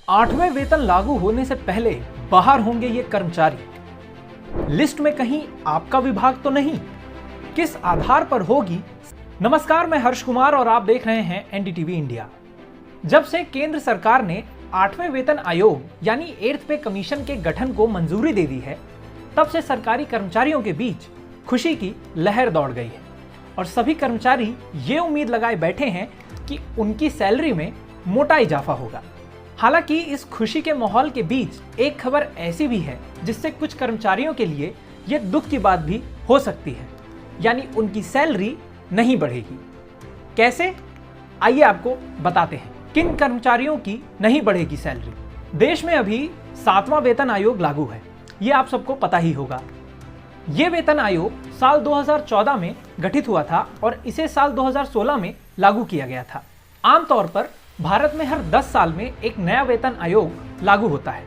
8वें वेतन लागू होने से पहले बाहर होंगे ये कर्मचारी। लिस्ट में कहीं आपका विभाग तो नहीं? किस आधार पर होगी? नमस्कार, मैं हर्ष कुमार और आप देख रहे हैं एनडीटीवी इंडिया। जब से केंद्र सरकार ने 8वें वेतन आयोग यानी 8th पे कमीशन के गठन को मंजूरी दे दी है, तब से सरकारी कर्मचारियों के बीच खुशी की लहर दौड़ गई है और सभी कर्मचारी ये उम्मीद लगाए बैठे हैं कि उनकी सैलरी में मोटा इजाफा होगा। हालांकि इस खुशी के माहौल के बीच एक खबर ऐसी भी है जिससे कुछ कर्मचारियों के लिए ये दुख की बात भी हो सकती है, यानी उनकी सैलरी नहीं बढ़ेगी। कैसे? आइए आपको बताते हैं किन कर्मचारियों की नहीं बढ़ेगी सैलरी। देश में अभी 7वां वेतन आयोग लागू है, ये आप सबको पता ही होगा। ये वेतन आयोग साल 2014 में गठित हुआ था और इसे साल 2016 में लागू किया गया था। आमतौर पर भारत में हर 10 साल में एक नया वेतन आयोग लागू होता है।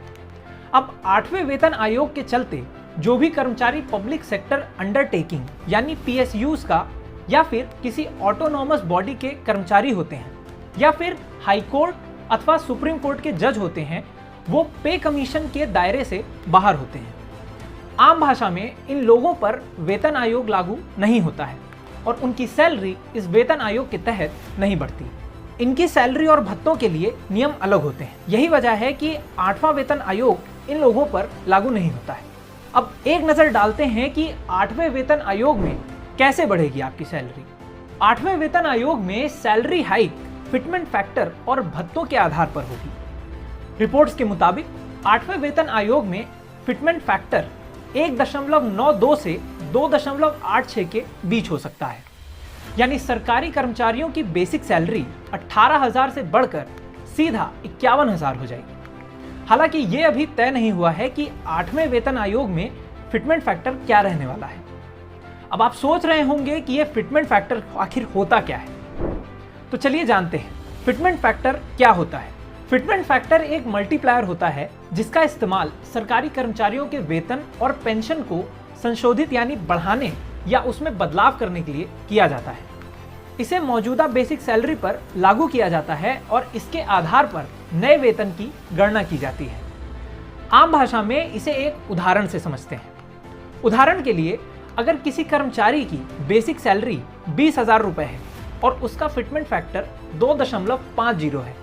अब 8वें वेतन आयोग के चलते जो भी कर्मचारी पब्लिक सेक्टर अंडरटेकिंग यानी PSUs का या फिर किसी ऑटोनॉमस बॉडी के कर्मचारी होते हैं या फिर हाई कोर्ट अथवा सुप्रीम कोर्ट के जज होते हैं, वो पे कमीशन के दायरे से बाहर होते हैं। आम भाषा में इन लोगों पर वेतन आयोग लागू नहीं होता है और उनकी सैलरी इस वेतन आयोग के तहत नहीं बढ़ती। इनकी सैलरी और भत्तों के लिए नियम अलग होते हैं। यही वजह है कि 8वां वेतन आयोग इन लोगों पर लागू नहीं होता है। अब एक नजर डालते हैं कि 8वें वेतन आयोग में कैसे बढ़ेगी आपकी सैलरी। 8वें वेतन आयोग में सैलरी हाइक फिटमेंट फैक्टर और भत्तों के आधार पर होगी। रिपोर्ट्स के मुताबिक 8वें वेतन आयोग में फिटमेंट फैक्टर 1.92 से 2.86 के बीच हो सकता है, यानी सरकारी कर्मचारियों की बेसिक सैलरी 18,000 से बढ़कर सीधा 51,000 हो जाएगी। हालांकि ये अभी तय नहीं हुआ है कि 8वें वेतन आयोग में फिटमेंट फैक्टर क्या रहने वाला है। अब आप सोच रहे होंगे कि ये फिटमेंट फैक्टर आखिर होता क्या है, तो चलिए जानते हैं फिटमेंट फैक्टर क्या होता है। फिटमेंट फैक्टर एक मल्टीप्लायर होता है जिसका इस्तेमाल सरकारी कर्मचारियों के वेतन और पेंशन को संशोधित यानी बढ़ाने या उसमें बदलाव करने के लिए किया जाता है। इसे मौजूदा बेसिक सैलरी पर लागू किया जाता है और इसके आधार पर नए वेतन की गणना की जाती है। आम भाषा में इसे एक उदाहरण से समझते हैं। उदाहरण के लिए, अगर किसी कर्मचारी की बेसिक सैलरी 20,000 रुपए है और उसका फिटमेंट फैक्टर 2.50 है,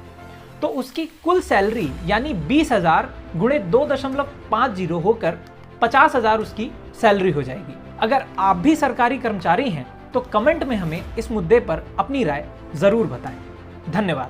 तो उसकी कुल सैलरी यानी 20,000 गुणे 2.50 होकर 50,000 उसकी सैलरी हो जाएगी। अगर आप भी सरकारी कर्मचारी हैं तो कमेंट में हमें इस मुद्दे पर अपनी राय जरूर बताएं। धन्यवाद।